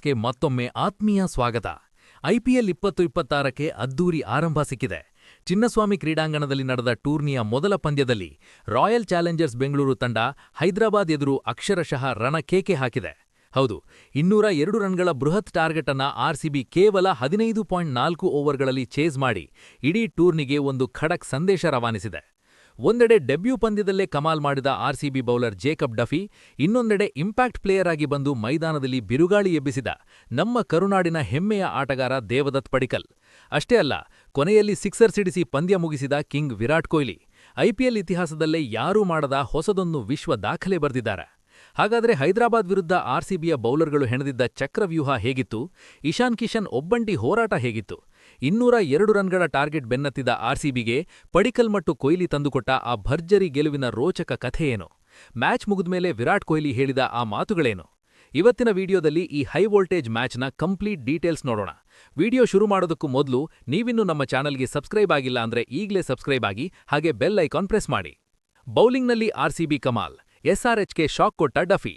ಗೆ ಮತ್ತೊಮ್ಮೆ ಆತ್ಮೀಯ ಸ್ವಾಗತ. ಐಪಿಎಲ್ 2026ಕ್ಕೆ ಅದ್ದೂರಿ ಆರಂಭ ಸಿಕ್ಕಿದೆ. ಚಿನ್ನಸ್ವಾಮಿ ಕ್ರೀಡಾಂಗಣದಲ್ಲಿ ನಡೆದ ಟೂರ್ನಿಯ ಮೊದಲ ಪಂದ್ಯದಲ್ಲಿ ರಾಯಲ್ ಚಾಲೆಂಜರ್ಸ್ ಬೆಂಗಳೂರು ತಂಡ ಹೈದರಾಬಾದ್ ಎದುರು ಅಕ್ಷರಶಃ ರಣಕೇಕೆ ಹಾಕಿದೆ. ಹೌದು, 202 ರನ್ಗಳ ಬೃಹತ್ ಟಾರ್ಗೆಟ್ ಅನ್ನ ಆರ್ಸಿಬಿ ಕೇವಲ 15.4 ಓವರ್ಗಳಲ್ಲಿ ಚೇಸ್ ಮಾಡಿ ಇಡೀ ಟೂರ್ನಿಗೆ ಒಂದು ಖಡಕ್ ಸಂದೇಶ ರವಾನಿಸಿದೆ. ಒಂದೆಡೆ ಡೆಬ್ಯೂ ಪಂದ್ಯದಲ್ಲೇ ಕಮಾಲ್ ಮಾಡಿದ ಆರ್ಸಿಬಿ ಬೌಲರ್ ಜೇಕಬ್ ಡಫಿ, ಇನ್ನೊಂದೆಡೆ ಇಂಪ್ಯಾಕ್ಟ್ ಪ್ಲೇಯರ್ ಆಗಿ ಬಂದು ಮೈದಾನದಲ್ಲಿ ಬಿರುಗಾಳಿ ಎಬ್ಬಿಸಿದ ನಮ್ಮ ಕರುನಾಡಿನ ಹೆಮ್ಮೆಯ ಆಟಗಾರ ದೇವದತ್ ಪಡಿಕ್ಕಲ್. ಅಷ್ಟೇ ಅಲ್ಲ, ಕೊನೆಯಲ್ಲಿ ಸಿಕ್ಸರ್ ಸಿಡಿಸಿ ಪಂದ್ಯ ಮುಗಿಸಿದ ಕಿಂಗ್ ವಿರಾಟ್ ಕೊಹ್ಲಿ. ಐಪಿಎಲ್ ಇತಿಹಾಸದಲ್ಲೇ ಯಾರೂ ಮಾಡದ ಹೊಸದೊಂದು ವಿಶ್ವ ದಾಖಲೆ ಬರೆದಿದ್ದಾರೆ. ಹಾಗಾದ್ರೆ ಹೈದರಾಬಾದ್ ವಿರುದ್ಧ ಆರ್ಸಿಬಿಯ ಬೌಲರ್ಗಳು ಹೆಣೆದಿದ್ದ ಚಕ್ರವ್ಯೂಹ ಹೇಗಿತ್ತು? ಇಶಾನ್ ಕಿಶನ್ ಒಬ್ಬಂಟಿ ಹೋರಾಟ ಹೇಗಿತ್ತು? 202 ರನ್ಗಳ ಟಾರ್ಗೆಟ್ ಬೆನ್ನತ್ತಿದ ಆರ್ಸಿಬಿಗೆ ಪಡಿಕ್ಕಲ್ ಮತ್ತು ಕೊಹ್ಲಿ ತಂದುಕೊಟ್ಟ ಆ ಭರ್ಜರಿ ಗೆಲುವಿನ ರೋಚಕ ಕಥೆಯೇನು? ಮ್ಯಾಚ್ ಮುಗಿದ್ಮೇಲೆ ವಿರಾಟ್ ಕೊಹ್ಲಿ ಹೇಳಿದ ಆ ಮಾತುಗಳೇನು? ಇವತ್ತಿನ ವಿಡಿಯೋದಲ್ಲಿ ಈ ಹೈ ವೋಲ್ಟೇಜ್ ಮ್ಯಾಚ್ನ ಕಂಪ್ಲೀಟ್ ಡೀಟೇಲ್ಸ್ ನೋಡೋಣ. ವಿಡಿಯೋ ಶುರು ಮಾಡೋದಕ್ಕೂ ಮೊದಲು ನೀವಿನ್ನೂ ನಮ್ಮ ಚಾನಲ್ಗೆ ಸಬ್ಸ್ಕ್ರೈಬ್ ಆಗಿಲ್ಲ ಅಂದ್ರೆ ಈಗಲೇ ಸಬ್ಸ್ಕ್ರೈಬ್ ಆಗಿ, ಹಾಗೆ ಬೆಲ್ ಐಕಾನ್ ಪ್ರೆಸ್ ಮಾಡಿ. ಬೌಲಿಂಗ್ನಲ್ಲಿ ಆರ್ಸಿಬಿ ಕಮಾಲ್, ಎಸ್ಆರ್ಎಚ್ಗೆ ಶಾಕ್ ಕೊಟ್ಟ ಡಫಿ.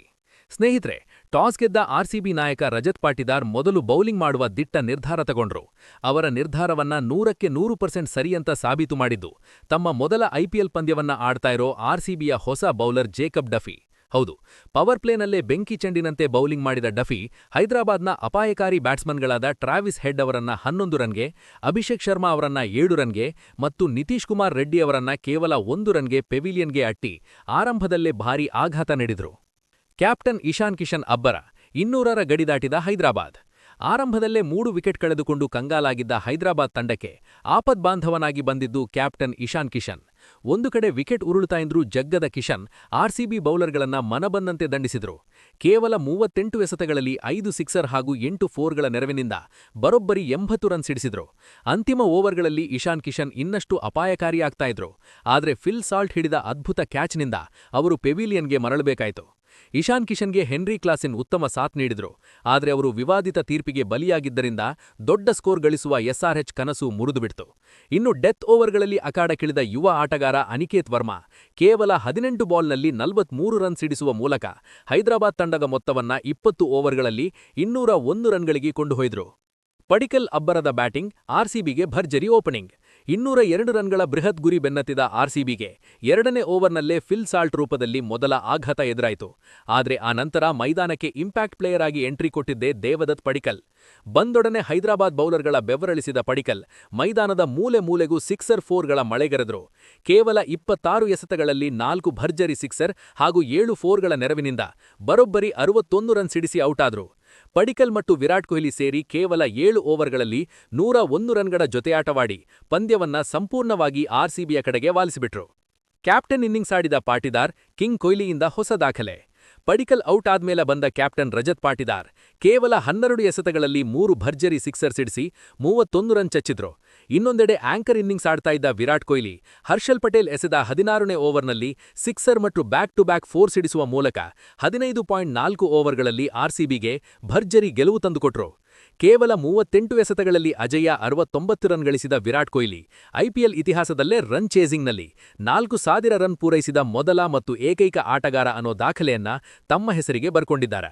ಸ್ನೇಹಿತರೆ, ಟಾಸ್ ಗೆದ್ದ ಆರ್ಸಿಬಿ ನಾಯಕ ರಜತ್ ಪಾಟಿದಾರ್ ಮೊದಲು ಬೌಲಿಂಗ್ ಮಾಡುವ ದಿಟ್ಟ ನಿರ್ಧಾರ ತಗೊಂಡ್ರು. ಅವರ ನಿರ್ಧಾರವನ್ನ 100ಕ್ಕೆ 100% ಸರಿಯಂತ ಸಾಬೀತು ಮಾಡಿದ್ದು ತಮ್ಮ ಮೊದಲ ಐಪಿಎಲ್ ಪಂದ್ಯವನ್ನ ಆಡ್ತಾ ಇರೋ ಆರ್ಸಿಬಿಯ ಹೊಸ ಬೌಲರ್ ಜೇಕಬ್ ಡಫಿ. ಹೌದು, ಪವರ್ ಪ್ಲೇನಲ್ಲೇ ಬೆಂಕಿ ಚೆಂಡಿನಂತೆ ಬೌಲಿಂಗ್ ಮಾಡಿದ ಡಫಿ ಹೈದರಾಬಾದ್ನ ಅಪಾಯಕಾರಿ ಬ್ಯಾಟ್ಸ್ಮನ್ಗಳಾದ ಟ್ರಾವಿಸ್ ಹೆಡ್ ಅವರನ್ನ 11 ರನ್ಗೆ, ಅಭಿಷೇಕ್ ಶರ್ಮಾ ಅವರನ್ನ 7 ರನ್ಗೆ ಮತ್ತು ನಿತೀಶ್ ಕುಮಾರ್ ರೆಡ್ಡಿ ಅವರನ್ನ ಕೇವಲ 1 ರನ್ಗೆ ಪೆವಿಲಿಯನ್ಗೆ ಅಟ್ಟಿ ಆರಂಭದಲ್ಲೇ ಭಾರೀ ಆಘಾತ ನೀಡಿದ್ರು. ಕ್ಯಾಪ್ಟನ್ ಇಶಾನ್ ಕಿಶನ್ ಅಬ್ಬರ, 200ರ ಗಡಿ ದಾಟಿದ ಹೈದರಾಬಾದ್. ಆರಂಭದಲ್ಲೇ 3 ವಿಕೆಟ್ ಕಳೆದುಕೊಂಡು ಕಂಗಾಲಾಗಿದ್ದ ಹೈದರಾಬಾದ್ ತಂಡಕ್ಕೆ ಆಪದ್ಬಾಂಧವನಾಗಿ ಬಂದಿದ್ದು ಕ್ಯಾಪ್ಟನ್ ಇಶಾನ್ ಕಿಶನ್. ಒಂದು ಕಡೆ ವಿಕೆಟ್ ಉರುಳ್ತಾ ಇದ್ರೂ ಜಗ್ಗದ ಕಿಶನ್ ಆರ್ಸಿಬಿ ಬೌಲರ್ಗಳನ್ನ ಮನಬಂದಂತೆ ದಂಡಿಸಿದ್ರು. ಕೇವಲ 38 ಎಸೆತಗಳಲ್ಲಿ 5 ಸಿಕ್ಸರ್ ಹಾಗೂ 8 ಫೋರ್ಗಳ ನೆರವಿನಿಂದ ಬರೋಬ್ಬರಿ 80 ರನ್ ಸಿಡಿಸಿದ್ರು. ಅಂತಿಮ ಓವರ್ಗಳಲ್ಲಿ ಇಶಾನ್ ಕಿಶನ್ ಇನ್ನಷ್ಟು ಅಪಾಯಕಾರಿಯಾಗ್ತಾ ಇದ್ರು. ಆದ್ರೆ ಫಿಲ್ ಸಾಲ್ಟ್ ಹಿಡಿದ ಅದ್ಭುತ ಕ್ಯಾಚ್ನಿಂದ ಅವರು ಪೆವಿಲಿಯನ್ಗೆ ಮರಳಬೇಕಾಯಿತು. ಇಶಾನ್ ಕಿಶನ್ಗೆ ಹೆನ್ರಿ ಕ್ಲಾಸಿನ್ ಉತ್ತಮ ಸಾಥ್ ನೀಡಿದ್ರು. ಆದರೆ ಅವರು ವಿವಾದಿತ ತೀರ್ಪಿಗೆ ಬಲಿಯಾಗಿದ್ದರಿಂದ ದೊಡ್ಡ ಸ್ಕೋರ್ ಗಳಿಸುವ ಎಸ್ಆರ್ಎಚ್ ಕನಸು ಮುರಿದುಬಿಡ್ತು. ಇನ್ನು ಡೆತ್ ಓವರ್ಗಳಲ್ಲಿ ಅಖಾಡಕ್ಕಿಳಿದ ಯುವ ಆಟಗಾರ ಅನಿಕೇತ್ ವರ್ಮಾ ಕೇವಲ 18 ಬಾಲ್ನಲ್ಲಿ 43 ರನ್ ಸಿಡಿಸುವ ಮೂಲಕ ಹೈದರಾಬಾದ್ ತಂಡದ ಮೊತ್ತವನ್ನ 20 ಓವರ್ಗಳಲ್ಲಿ 201 ರನ್ಗಳಿಗೆ ಕೊಂಡುಹೊಯ್ದ್ರು. ಪಡಿಕ್ಕಲ್ ಅಬ್ಬರದ ಬ್ಯಾಟಿಂಗ್, ಆರ್ಸಿಬಿಗೆ ಭರ್ಜರಿ ಓಪನಿಂಗ್. 202 ರನ್ಗಳ ಬೃಹತ್ ಗುರಿ ಬೆನ್ನತ್ತಿದ ಆರ್ಸಿಬಿಗೆ ಎರಡನೇ ಓವರ್ನಲ್ಲೇ ಫಿಲ್ ಸಾಲ್ಟ್ ರೂಪದಲ್ಲಿ ಮೊದಲ ಆಘಾತ ಎದುರಾಯಿತು. ಆದರೆ ಆ ನಂತರ ಮೈದಾನಕ್ಕೆ ಇಂಪ್ಯಾಕ್ಟ್ ಪ್ಲೇಯರ್ ಆಗಿ ಎಂಟ್ರಿ ಕೊಟ್ಟಿದ್ದೇ ದೇವದತ್ ಪಡಿಕ್ಕಲ್. ಬಂದೊಡನೆ ಹೈದರಾಬಾದ್ ಬೌಲರ್ಗಳ ಬೆವರಳಿಸಿದ ಪಡಿಕ್ಕಲ್ ಮೈದಾನದ ಮೂಲೆ ಮೂಲೆಗೂ ಸಿಕ್ಸರ್ ಫೋರ್ಗಳ ಮಳೆಗರೆದ್ರು. ಕೇವಲ 26 ಎಸೆತಗಳಲ್ಲಿ 4 ಭರ್ಜರಿ ಸಿಕ್ಸರ್ ಹಾಗೂ 7 ಫೋರ್ಗಳ ನೆರವಿನಿಂದ ಬರೋಬ್ಬರಿ 61 ರನ್ ಸಿಡಿಸಿ ಔಟಾದ್ರು. ಪಡಿಕ್ಕಲ್ ಮತ್ತು ವಿರಾಟ್ ಕೊಹ್ಲಿ ಸೇರಿ ಕೇವಲ 7 ಓವರ್ಗಳಲ್ಲಿ 101 ರನ್ಗಳ ಜೊತೆಯಾಟವಾಡಿ ಪಂದ್ಯವನ್ನ ಸಂಪೂರ್ಣವಾಗಿ ಆರ್ಸಿಬಿಯ ಕಡೆಗೆ ವಾಲಿಸಿಬಿಟ್ರು. ಕ್ಯಾಪ್ಟನ್ ಇನ್ನಿಂಗ್ಸ್ ಆಡಿದ ಪಾಟಿದಾರ್, ಕಿಂಗ್ ಕೊಹ್ಲಿಯಿಂದ ಹೊಸ ದಾಖಲೆ. ಪಡಿಕ್ಕಲ್ ಔಟ್ ಆದ್ಮೇಲೆ ಬಂದ ಕ್ಯಾಪ್ಟನ್ ರಜತ್ ಪಾಟಿದಾರ್ ಕೇವಲ 12 ಎಸೆತಗಳಲ್ಲಿ 3 ಭರ್ಜರಿ ಸಿಕ್ಸರ್ ಸಿಡಿಸಿ 31 ರನ್ ಚಚ್ಚಿದ್ರು. ಇನ್ನೊಂದೆಡೆ ಆಂಕರ್ ಇನ್ನಿಂಗ್ಸ್ ಆಡ್ತಾ ಇದ್ದ ವಿರಾಟ್ ಕೊಹ್ಲಿ ಹರ್ಷಲ್ ಪಟೇಲ್ ಎಸೆದ 16ನೇ ಓವರ್ನಲ್ಲಿ ಸಿಕ್ಸರ್ ಮತ್ತು ಬ್ಯಾಕ್ ಟು ಬ್ಯಾಕ್ ಫೋರ್ ಸಿಡಿಸುವ ಮೂಲಕ 15.4 ಓವರ್ಗಳಲ್ಲಿ ಆರ್ಸಿಬಿಗೆ ಭರ್ಜರಿ ಗೆಲುವು ತಂದುಕೊಟ್ರು. ಕೇವಲ 38 ಎಸೆತಗಳಲ್ಲಿ ಅಜೇಯ 69 ರನ್ ಗಳಿಸಿದ ವಿರಾಟ್ ಕೊಹ್ಲಿ ಐಪಿಎಲ್ ಇತಿಹಾಸದಲ್ಲೇ ರನ್ ಚೇಸಿಂಗ್ನಲ್ಲಿ 4000 ರನ್ ಪೂರೈಸಿದ ಮೊದಲ ಮತ್ತು ಏಕೈಕ ಆಟಗಾರ ಅನ್ನೋ ದಾಖಲೆಯನ್ನ ತಮ್ಮ ಹೆಸರಿಗೆ ಬರ್ಕೊಂಡಿದ್ದಾರೆ.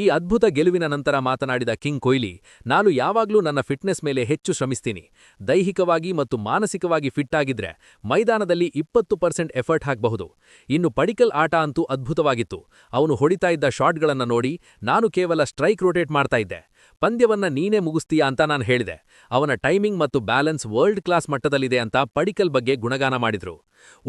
ಈ ಅದ್ಭುತ ಗೆಲುವಿನ ನಂತರ ಮಾತನಾಡಿದ ಕಿಂಗ್ ಕೊಹ್ಲಿ, ನಾನು ಯಾವಾಗ್ಲೂ ನನ್ನ ಫಿಟ್ನೆಸ್ ಮೇಲೆ ಹೆಚ್ಚು ಶ್ರಮಿಸ್ತೀನಿ. ದೈಹಿಕವಾಗಿ ಮತ್ತು ಮಾನಸಿಕವಾಗಿ ಫಿಟ್ ಆಗಿದ್ರೆ ಮೈದಾನದಲ್ಲಿ 20% ಎಫರ್ಟ್ ಹಾಕಬಹುದು. ಇನ್ನು ಪಡಿಕ್ಕಲ್ ಆಟ ಅಂತೂ ಅದ್ಭುತವಾಗಿತ್ತು. ಅವನು ಹೊಡಿತಾ ಇದ್ದ ಶಾಟ್ಗಳನ್ನ ನೋಡಿ ನಾನು ಕೇವಲ ಸ್ಟ್ರೈಕ್ ರೊಟೇಟ್ ಮಾಡ್ತಾ ಇದ್ದೆ. ಪಂದ್ಯವನ್ನ ನೀನೇ ಮುಗಿಸ್ತೀಯಾ ಅಂತ ನಾನು ಹೇಳಿದೆ. ಅವನ ಟೈಮಿಂಗ್ ಮತ್ತು ಬ್ಯಾಲೆನ್ಸ್ ವರ್ಲ್ಡ್ ಕ್ಲಾಸ್ ಮಟ್ಟದಲ್ಲಿದೆ ಅಂತ ಪಡಿಕ್ಕಲ್ ಬಗ್ಗೆ ಗುಣಗಾನ ಮಾಡಿದ್ರು.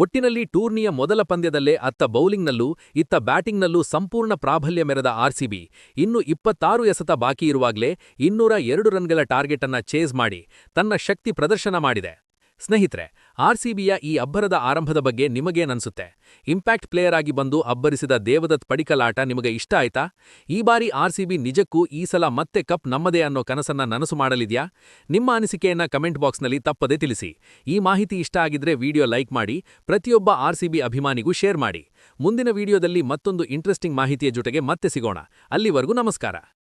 ಒಟ್ಟಿನಲ್ಲಿ ಟೂರ್ನಿಯ ಮೊದಲ ಪಂದ್ಯದಲ್ಲೇ ಅತ್ತ ಬೌಲಿಂಗ್ನಲ್ಲೂ ಇತ್ತ ಬ್ಯಾಟಿಂಗ್ನಲ್ಲೂ ಸಂಪೂರ್ಣ ಪ್ರಾಬಲ್ಯ ಮೆರೆದ ಆರ್ಸಿಬಿ ಇನ್ನು 26 ಎಸೆತ ಬಾಕಿ ಇರುವಾಗಲೇ 202 ರನ್ಗಳ ಟಾರ್ಗೆಟ್ ಅನ್ನ ಚೇಸ್ ಮಾಡಿ ತನ್ನ ಶಕ್ತಿ ಪ್ರದರ್ಶನ ಮಾಡಿದೆ. ಸ್ನೇಹಿತರೆ, ಆರ್ಸಿಬಿಯ ಈ ಅಬ್ಬರದ ಆರಂಭದ ಬಗ್ಗೆ ನಿಮಗೇನನ್ಸುತ್ತೆ? ಇಂಪ್ಯಾಕ್ಟ್ ಪ್ಲೇಯರ್ ಆಗಿ ಬಂದು ಅಬ್ಬರಿಸಿದ ದೇವದತ್ ಪಡಿಕ್ಕಲ್ ಆಟ ನಿಮಗೆ ಇಷ್ಟ ಆಯ್ತಾ? ಈ ಬಾರಿ ಆರ್ಸಿಬಿ ನಿಜಕ್ಕೂ ಈ ಸಲ ಮತ್ತೆ ಕಪ್ ನಮ್ಮದೇ ಅನ್ನೋ ಕನಸನ್ನ ನನಸು ಮಾಡಲಿದ್ಯಾ? ನಿಮ್ಮ ಅನಿಸಿಕೆಯನ್ನ ಕಮೆಂಟ್ ಬಾಕ್ಸ್ನಲ್ಲಿ ತಪ್ಪದೆ ತಿಳಿಸಿ. ಈ ಮಾಹಿತಿ ಇಷ್ಟ ಆಗಿದ್ರೆ ವಿಡಿಯೋ ಲೈಕ್ ಮಾಡಿ, ಪ್ರತಿಯೊಬ್ಬ ಆರ್ಸಿಬಿ ಅಭಿಮಾನಿಗೂ ಶೇರ್ ಮಾಡಿ. ಮುಂದಿನ ವಿಡಿಯೋದಲ್ಲಿ ಮತ್ತೊಂದು ಇಂಟ್ರೆಸ್ಟಿಂಗ್ ಮಾಹಿತಿಯ ಜೊತೆಗೆ ಮತ್ತೆ ಸಿಗೋಣ. ಅಲ್ಲಿವರೆಗೂ ನಮಸ್ಕಾರ.